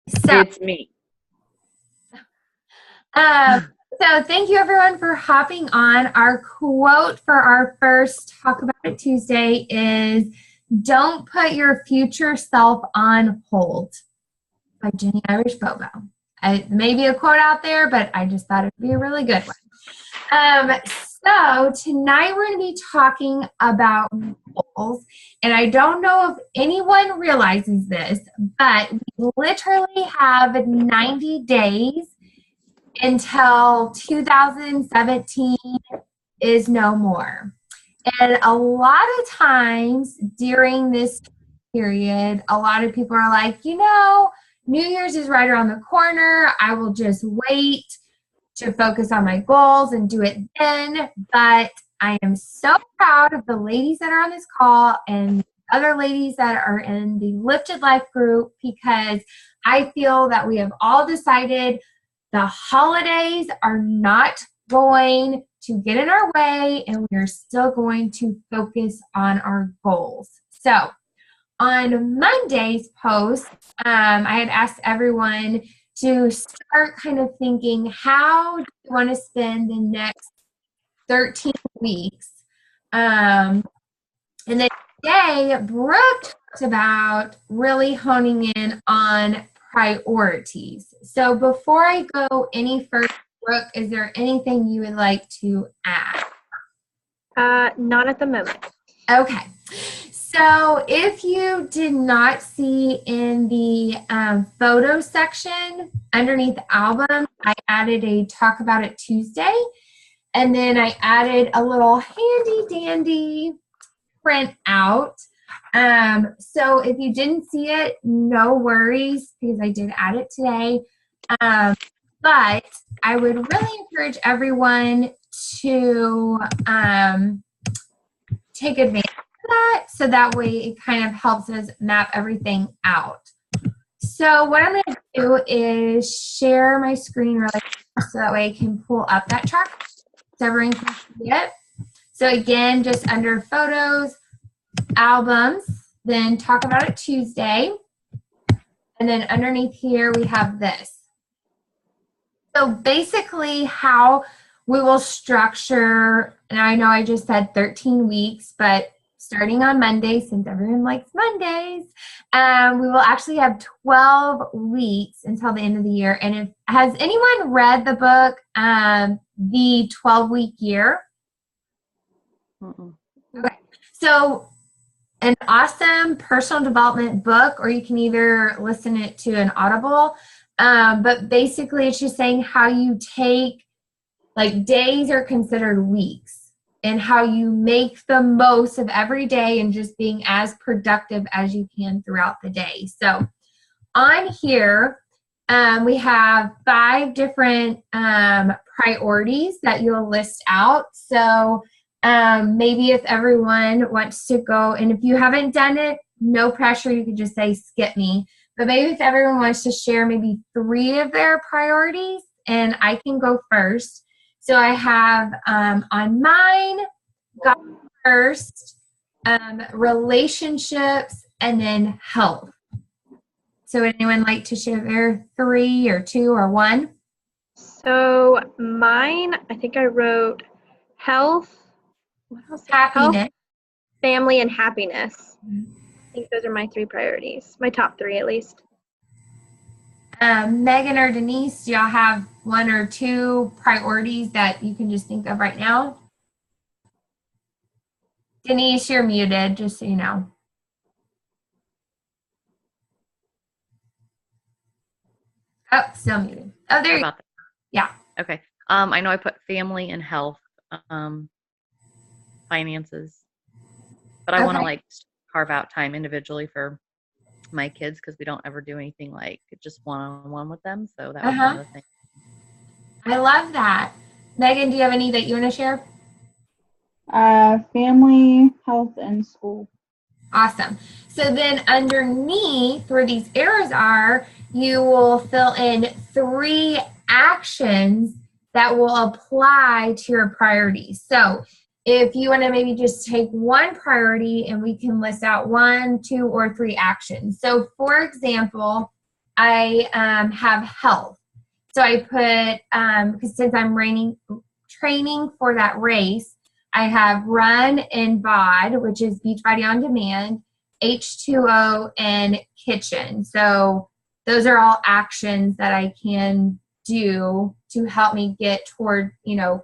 So, It's me. so thank you everyone for hopping on. Our quote for our first Talk About It Tuesday is, "Don't put your future self on hold," by Jenny Irish Bobo. It may be a quote out there, but I just thought it would be a really good one. So tonight we're going to be talking about goals, and I don't know if anyone realizes this, but we literally have 90 days until 2017 is no more. And a lot of times during this period, a lot of people are like, New Year's is right around the corner. I will just wait to focus on my goals and do it then. But I am so proud of the ladies that are on this call and other ladies that are in the Lifted Life group, because I feel that we have all decided the holidays are not going to get in our way, and we are still going to focus on our goals. So on Monday's post, I had asked everyone to start kind of thinking, how do you want to spend the next 13 weeks? And then today, Brooke talked about really honing in on priorities. So before I go any further, Brooke, is there anything you would like to add? Not at the moment. Okay. So if you did not see in the photo section underneath the album, I added a Talk About It Tuesday, and then I added a little handy dandy print out. So if you didn't see it, no worries, because I did add it today. But I would really encourage everyone to take advantage of that, so that way it kind of helps us map everything out. So what I'm going to do is share my screen really quick, so that way I can pull up that chart so everyone can see it. So again, just under photos, albums, then Talk About It Tuesday, and then underneath here we have this. So basically how we will structure, and I know I just said 13 weeks, but starting on Monday, since everyone likes Mondays, we will actually have 12 weeks until the end of the year. And has anyone read the book, The 12-Week Year? Okay. So an awesome personal development book, or you can either listen it to an Audible. But basically it's just saying how you take, like, days are considered weeks, and how you make the most of every day and just being as productive as you can throughout the day. So on here, we have 5 different priorities that you'll list out. So maybe if everyone wants to go, and if you haven't done it, no pressure, you could just say skip me. But maybe if everyone wants to share maybe 3 of their priorities, and I can go first. So I have on mine, God first, relationships, and then health. So would anyone like to share their 3 or 2 or 1? So mine, I think I wrote health, what else? Happiness. Health, family, and happiness. I think those are my 3 priorities, my top 3 at least. Megan or Denise, do y'all have 1 or 2 priorities that you can just think of right now? Denise, you're muted, just so you know. Oh, still muted. Oh, there you go. Yeah. Okay. I know I put family and health, finances, but I want to carve out time individually for my kids, because we don't ever do anything like just one-on-one with them. So that was one of the things. I love that. Megan, do you have any that you want to share? Family, health, and school. Awesome. So then underneath where these arrows are, you will fill in 3 actions that will apply to your priorities. So if you want to maybe just take 1 priority, and we can list out 1, 2, or 3 actions. So for example, I have health. So I put, because since I'm training for that race, I have run and BOD, which is Beachbody On Demand, H2O, and kitchen. So those are all actions that I can do to help me get toward,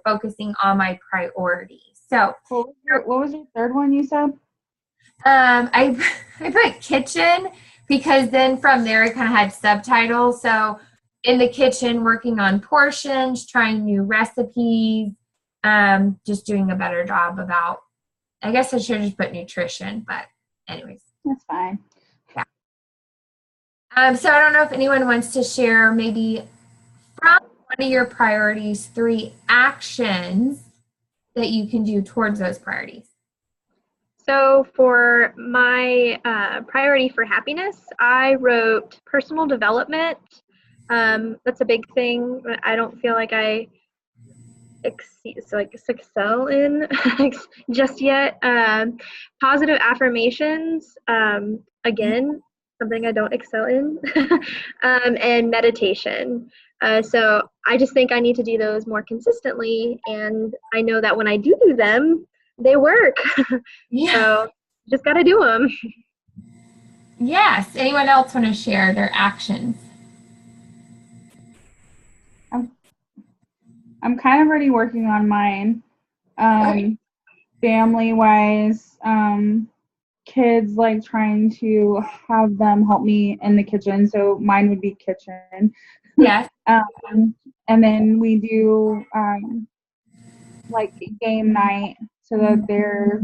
focusing on my priorities. So What was your third one you said? I put kitchen because then from there it kind of had subtitles. So in the kitchen, working on portions, trying new recipes, just doing a better job about, I guess I should have just put nutrition, but anyways. That's fine. Yeah. So I don't know if anyone wants to share maybe from one of your priorities, 3 actions that you can do towards those priorities. So for my priority for happiness, I wrote personal development. That's a big thing. I don't feel like I excel in just yet. Positive affirmations, again, something I don't excel in, and meditation. So I just think I need to do those more consistently, and I know that when I do them, they work. Yeah. So just got to do them. Yes. Anyone else want to share their actions? I'm kind of already working on mine. Okay. Family wise, kids, like trying to have them help me in the kitchen. So mine would be kitchen. Yes. And then we do like game night so that they're,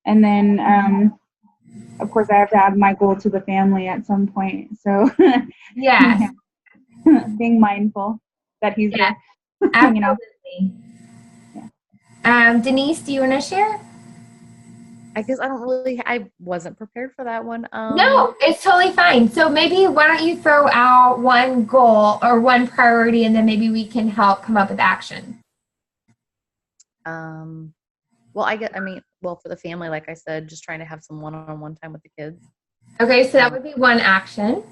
and then of course I have to add Michael to the family at some point. So Yes. being mindful that he's Yeah. there hanging out. Absolutely. Yeah. Denise, do you want to share? I guess I wasn't prepared for that one. No, it's totally fine. So maybe why don't you throw out one goal or one priority, and then maybe we can help come up with action. Well, for the family, like I said, just trying to have some one-on-one time with the kids. Okay, so that would be one action.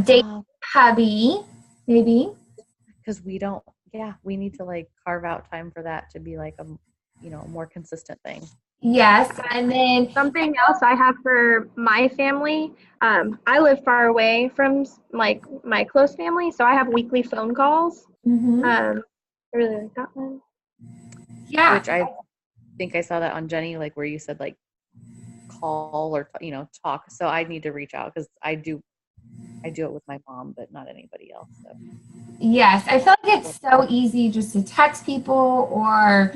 Date hubby, maybe. Because we need to like carve out time for that to be like a more consistent thing. Yes, and then Something else I have for my family, I live far away from like my close family, so I have weekly phone calls. I really like that one. yeah, Which I think I saw that on Jenny, like where you said like call or talk. So I need to reach out because I do it with my mom, but not anybody else. So. yes, I feel like it's so easy just to text people or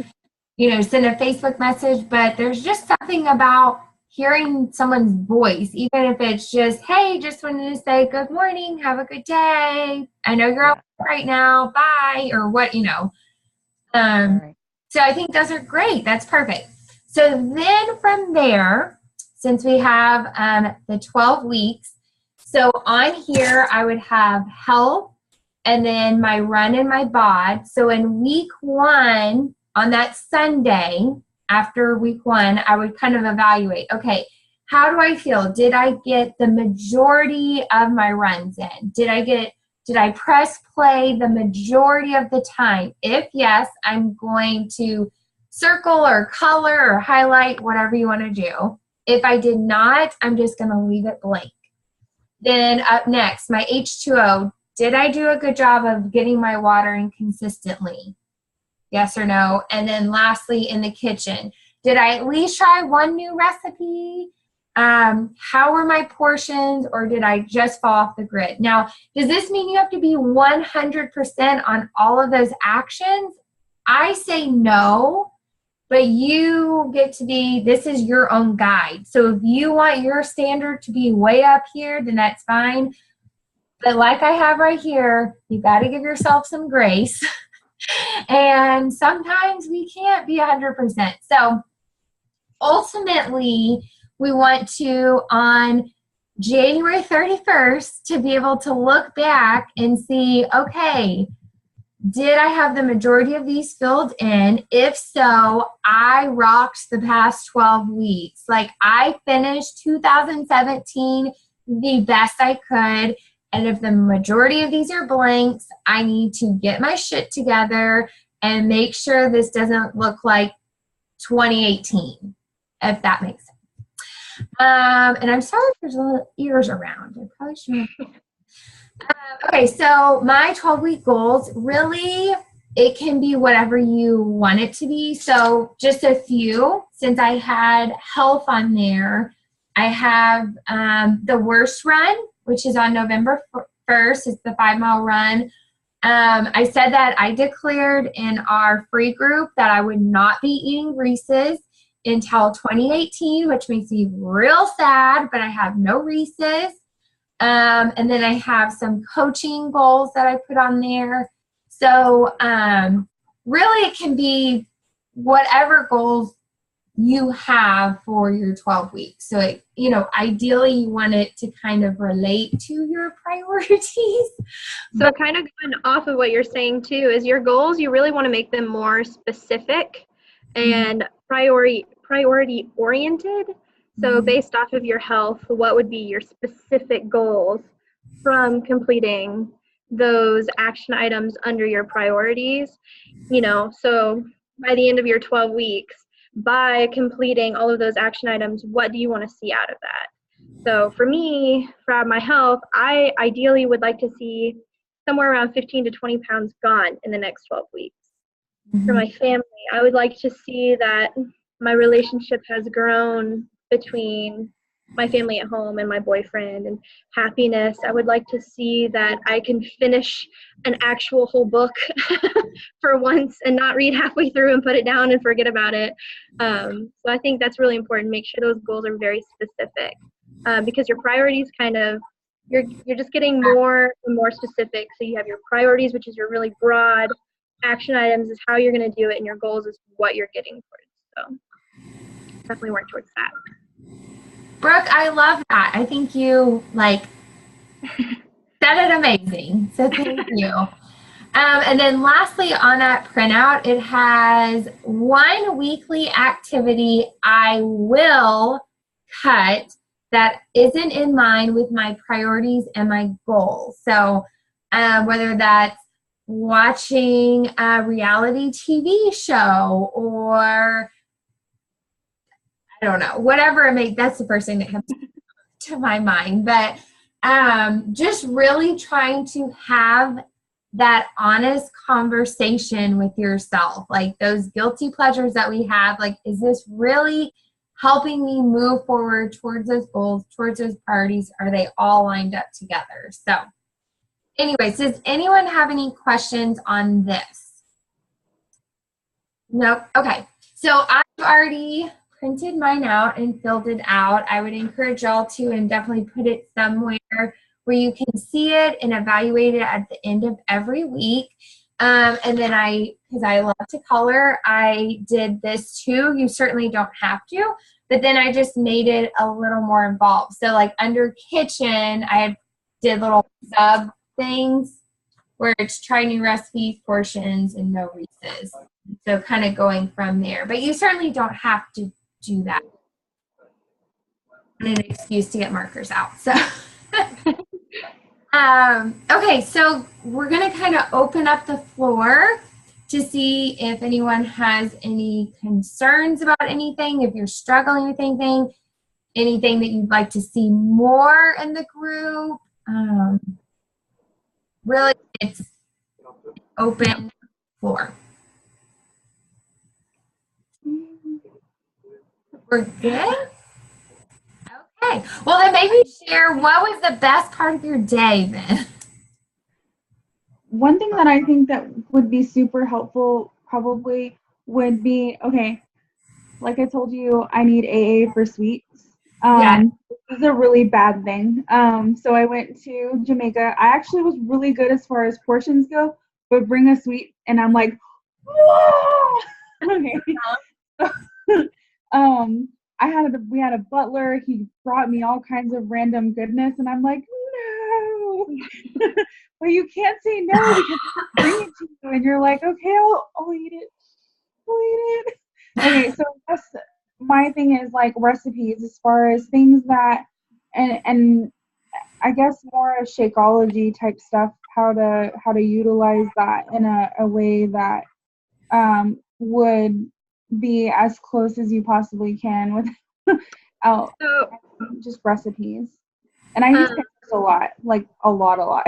send a Facebook message, but there's just something about hearing someone's voice, even if it's just, hey, just wanted to say good morning, have a good day. I know you're out right now, bye, or what, Right. So I think those are great. That's perfect. So then from there, since we have the 12 weeks, so on here I would have health and then my run and my BOD. So in week 1, on that Sunday after week 1, I would kind of evaluate, okay, how do I feel? Did I get the majority of my runs in? Did I press play the majority of the time? If yes, I'm going to circle or color or highlight, whatever you want to do. If I did not, I'm just going to leave it blank. Then up next, my H2O. Did I do a good job of getting my water in consistently? Yes or no? And then lastly, in the kitchen, did I at least try one new recipe? How were my portions, or did I just fall off the grid? Now, does this mean you have to be 100% on all of those actions? I say no, but you get to be, this is your own guide. So if you want your standard to be way up here, then that's fine. But like I have right here, you got to give yourself some grace. And sometimes we can't be 100%. So ultimately, we want to, on January 31st, to be able to look back and see, okay, did I have the majority of these filled in? If so, I rocked the past 12 weeks. Like I finished 2017 the best I could. And if the majority of these are blanks, I need to get my shit together and make sure this doesn't look like 2018, if that makes sense. And I'm sorry if there's little ears around. I probably shouldn't. Okay, so my 12-week goals, really, it can be whatever you want it to be. So just a few, since I had health on there, I have the worst run, which is on November 1st. It's the 5-mile run. I said that I declared in our free group that I would not be eating Reese's until 2018, which makes me real sad, but I have no Reese's. And then I have some coaching goals that I put on there. So really it can be whatever goals you have for your 12 weeks. So, it, you know, ideally you want it to kind of relate to your priorities. So kind of going off of what you're saying too, is your goals, you really want to make them more specific and priority oriented. So based off of your health, what would be your specific goals from completing those action items under your priorities? You know, so by the end of your 12 weeks, by completing all of those action items, what do you want to see out of that? So for me, for my health, I ideally would like to see somewhere around 15 to 20 pounds gone in the next 12 weeks. For my family, I would like to see that my relationship has grown between my family at home and my boyfriend, and happiness. I would like to see that I can finish an actual whole book for once and not read halfway through and put it down and forget about it. So I think that's really important. Make sure those goals are very specific, because your priorities kind of, you're just getting more and more specific. So you have your priorities, which is your really broad action items is how you're going to do it, and your goals is what you're getting towards. So definitely work towards that. Brooke, I love that. I think you said it amazing. So thank you. And then lastly on that printout, it has one weekly activity I will cut that isn't in line with my priorities and my goals. So whether that's watching a reality TV show or I don't know, whatever it may, that's the first thing that comes to my mind. But just really trying to have that honest conversation with yourself, like those guilty pleasures that we have, like, is this really helping me move forward towards those goals, towards those priorities? Are they all lined up together? So anyways, does anyone have any questions on this? Nope. Okay. So I've already printed mine out and filled it out. I would encourage y'all to and definitely put it somewhere where you can see it and evaluate it at the end of every week. And then because I love to color, I did this too. You certainly don't have to, but then I just made it a little more involved. So like under kitchen, I did little sub things where it's try new recipes, portions, and no Reese's. So kind of going from there, but you certainly don't have to do that. And an excuse to get markers out. So, okay, so we're going to kind of open up the floor to see if anyone has any concerns about anything, if you're struggling with anything that you'd like to see more in the group. Really, it's open floor. We're good? Okay. Well, then maybe share what was the best part of your day then? One thing that I think that would be super helpful probably would be, okay, like I told you, I need AA for sweets. Yeah. This is a really bad thing. So I went to Jamaica. I actually was really good as far as portions go, but bring a sweet and I'm like, whoa! Okay. We had a butler. He brought me all kinds of random goodness, and I'm like, no. But you can't say no because they bring it to you, and you're like, okay, I'll eat it. I'll eat it. Okay, so that's my thing is like recipes as far as things that, and I guess more Shakeology type stuff, how to utilize that in a way that would be as close as you possibly can without So just recipes. And I use Um, Pinterest a lot, like a lot.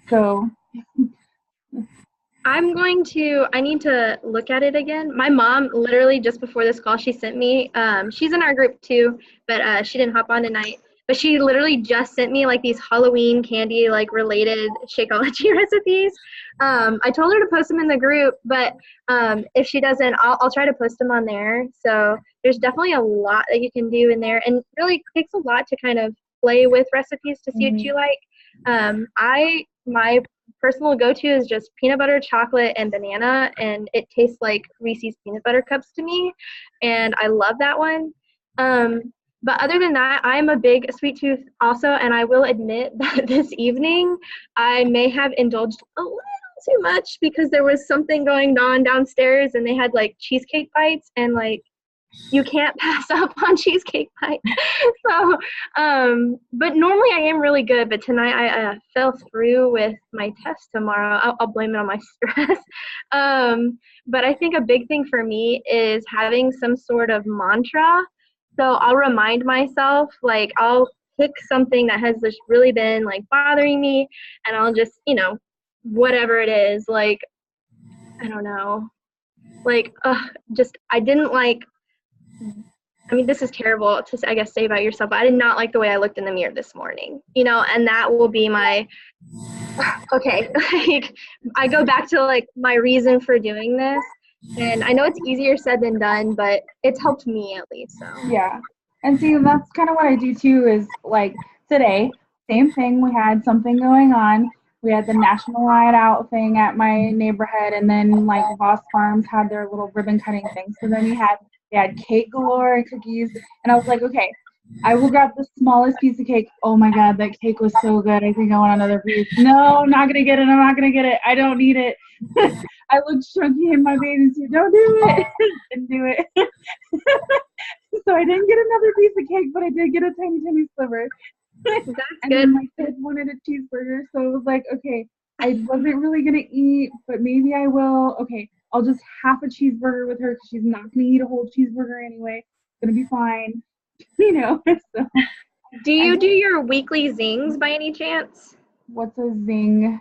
So I need to look at it again. My mom, literally just before this call, she sent me, she's in our group too, but she didn't hop on tonight. But she literally just sent me like these Halloween candy, like related Shakeology recipes. I told her to post them in the group, but if she doesn't, I'll try to post them on there. So there's definitely a lot that you can do in there, and really takes a lot to kind of play with recipes to see what you like. My personal go-to is just peanut butter, chocolate, and banana, and it tastes like Reese's peanut butter cups to me, and I love that one. But other than that, I'm a big sweet tooth also, and I will admit that this evening I may have indulged a little too much because there was something going on downstairs, and they had like cheesecake bites, and like you can't pass up on cheesecake bites. So, but normally I am really good, but tonight I fell through with my test tomorrow. I'll blame it on my stress. But I think a big thing for me is having some sort of mantra. So I'll remind myself, like I'll pick something that has just really been like bothering me, and I'll just, whatever it is, like, I don't know, like, just, I didn't like, I mean, this is terrible to, I guess, say about yourself, but I did not like the way I looked in the mirror this morning, and that will be my, okay, like, I go back to, like, my reason for doing this, and I know it's easier said than done, but it's helped me at least, so. yeah. And see, that's kind of what I do too, is like today, same thing, we had something going on. We had the National Night Out thing at my neighborhood, and then like Voss Farms had their little ribbon cutting thing. So then they had cake galore and cookies, and I was like, okay, I will grab the smallest piece of cake. Oh my God, that cake was so good. I think I want another piece. No, I'm not gonna get it. I'm not gonna get it. I don't need it. I looked chunky in my bathing suit. Don't do it. Didn't do it. So I didn't get another piece of cake, but I did get a tiny sliver. That's And good. then my kid wanted a cheeseburger, so it was like, okay, I wasn't really gonna eat, but maybe I will. Okay, I'll just half a cheeseburger with her because she's not gonna eat a whole cheeseburger anyway. It's gonna be fine, So, Do you do your weekly zings by any chance? what's a zing?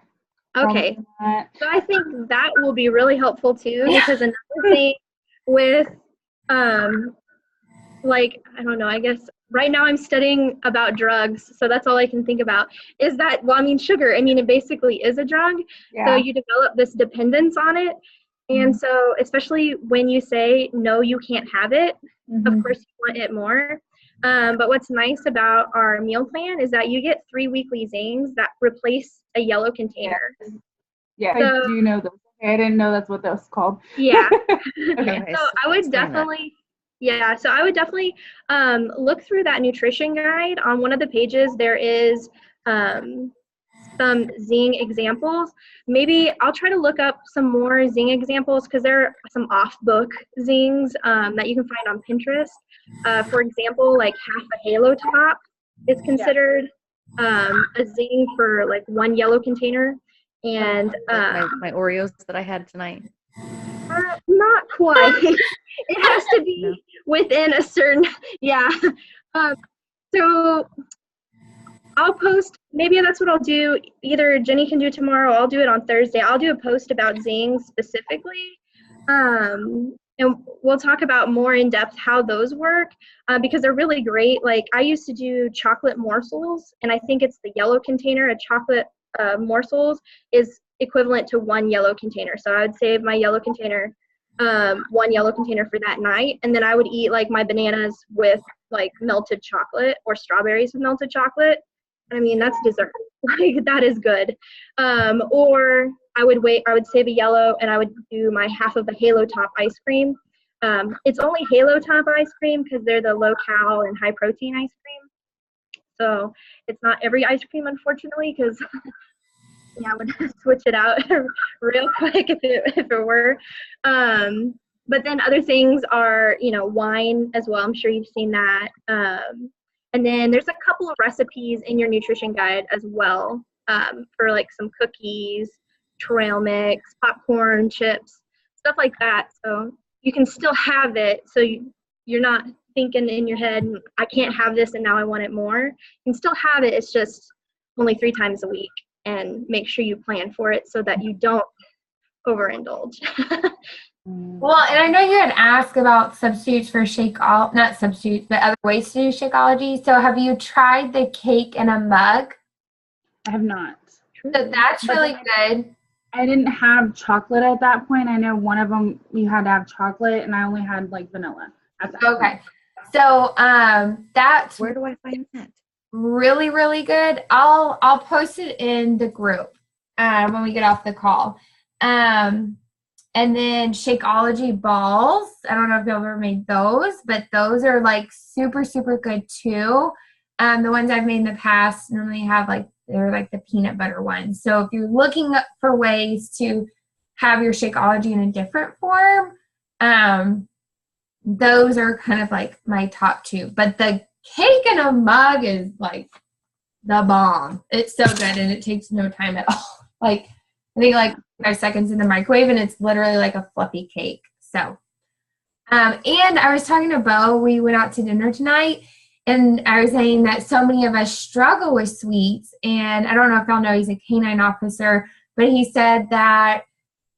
Okay. Probably not. So I think that will be really helpful too, because another thing with, like, I don't know, I guess right now I'm studying about drugs, so that's all I can think about, is that, well, I mean, sugar, I mean, it basically is a drug. Yeah. So you develop this dependence on it. And so, especially when you say, no, you can't have it, of course you want it more. But what's nice about our meal plan is that you get 3 weekly zings that replace a yellow container. Yeah, So, I do know those. Okay, I didn't know that's what that was called. Yeah. Okay, So I would explain that. definitely, look through that nutrition guide. On one of the pages, there is some Zing examples. Maybe I'll try to look up some more Zing examples, because there are some off-book Zings that you can find on Pinterest. For example, like half a halo top is considered a Zing for like 1 yellow container. And Like my Oreos that I had tonight. not quite. It has to be within a certain, so I'll post, maybe that's what I'll do. Either Jenny can do tomorrow, I'll do it on Thursday. I'll do a post about Zing specifically. And we'll talk about more in depth how those work, because they're really great. Like, I used to do chocolate morsels, and I think it's the yellow container. A chocolate morsels is equivalent to 1 yellow container. So I would save my yellow container, 1 yellow container for that night, and then I would eat like my bananas with like melted chocolate, or strawberries with melted chocolate. I mean, that's dessert. Like, that is good. Or I would save a yellow, and I would do my half of a halo top ice cream. It's only halo top ice cream because they're the low cal and high protein ice cream. So it's not every ice cream, unfortunately, because I would switch it out real quick if it were. But then other things are, wine as well. I'm sure you've seen that. And then there's a couple of recipes in your nutrition guide as well, for like some cookies, trail mix, popcorn, chips, stuff like that. So you can still have it. So you're not thinking in your head, I can't have this and now I want it more. You can still have it. It's just only 3 times a week, and make sure you plan for it so that you don't overindulge. Well, and I know you had asked about substitutes for not substitutes, but other ways to do Shakeology. So have you tried the cake in a mug? I have not. So that's really good. I didn't have chocolate at that point. I know one of them you had to have chocolate, and I only had like vanilla at that Okay. point. So that's Where do I find that? really, really good. I'll post it in the group when we get off the call. And then Shakeology balls. I don't know if you've ever made those, but those are like super, super good too. The ones I've made in the past normally have they're like the peanut butter ones. So if you're looking for ways to have your Shakeology in a different form, those are kind of like my top 2. But the cake in a mug is like the bomb. It's so good, and it takes no time at all. I think 5 seconds in the microwave, and it's literally like a fluffy cake. So, and I was talking to Bo. We went out to dinner tonight, and I was saying that so many of us struggle with sweets. And I don't know if y'all know, he's a canine officer, but he said that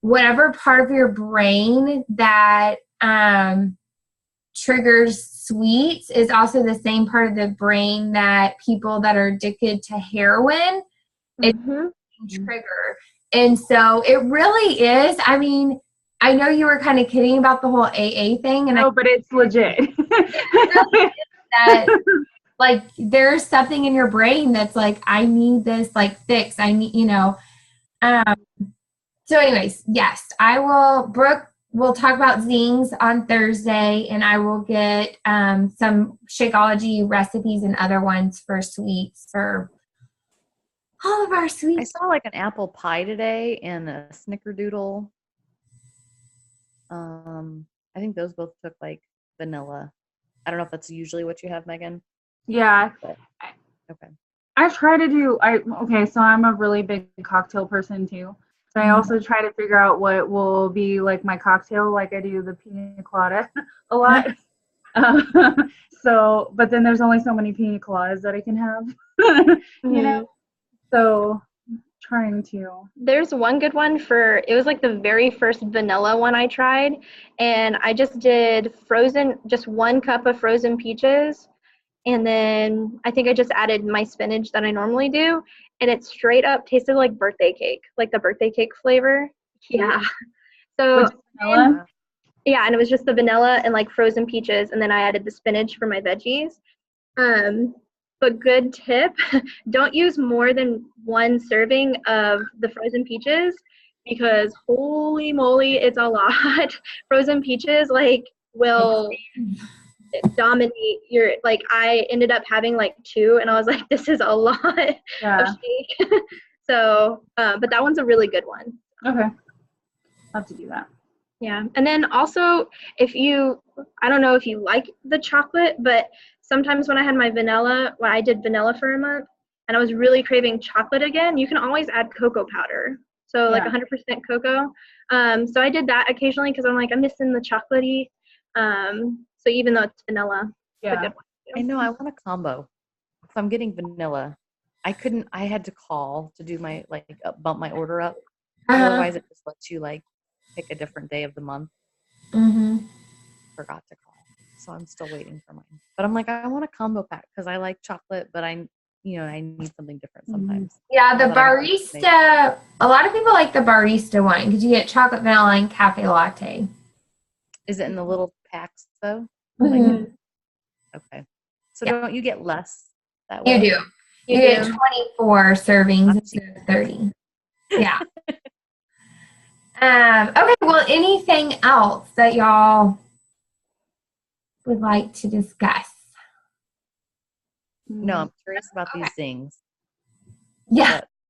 whatever part of your brain that triggers sweets is also the same part of the brain that people that are addicted to heroin trigger. And so it really is. I mean, I know you were kind of kidding about the whole AA thing, and but it's legit. that there's something in your brain that's like, I need this fix. I need, So anyways, yes, I will. Brooke will talk about zings on Thursday, and I will get some Shakeology recipes and other ones for sweets for all of our sweets. I saw an apple pie today and a snickerdoodle. I think those both took vanilla. I don't know if that's usually what you have, Megan. Yeah. But, okay. I try to do, so I'm a really big cocktail person too. So I also try to figure out what will be my cocktail, I do the pina colada a lot. But then there's only so many pina coladas that I can have, you know? So trying to. There's one good one it was the very first vanilla one I tried, and I just did just 1 cup of frozen peaches, and then I think I just added my spinach that I normally do, and it straight up tasted like birthday cake, like the birthday cake flavor. Yeah. So Vanilla? Yeah, and it was just the vanilla and frozen peaches, and then I added the spinach for my veggies. But good tip, don't use more than 1 serving of the frozen peaches, because holy moly, it's a lot. Frozen peaches will dominate your I ended up having 2, and I was like, this is a lot of shake. So but that one's a really good one. Okay. I'll have to do that. Yeah. And then also, I don't know if you like the chocolate, but sometimes when I had my vanilla, I did vanilla for a month, and I was really craving chocolate again, you can always add cocoa powder. So 100% cocoa. So I did that occasionally because I'm I'm missing the chocolatey. So even though it's vanilla, it's a good one. I know, I want a combo. If I'm getting vanilla, I had to call to do my, bump my order up. Otherwise it just lets you pick a different day of the month. Forgot to call. So I'm still waiting for mine. But I'm I want a combo pack because I like chocolate, but I need something different sometimes. Yeah, the barista, a lot of people like the barista one because you get chocolate, vanilla, and cafe latte. Is it in the little packs though? Okay. So don't you get less that way? You do. You get 24 servings instead of 30. Yeah. Okay, well, anything else that y'all would like to discuss? No, I'm curious about these things. Yeah.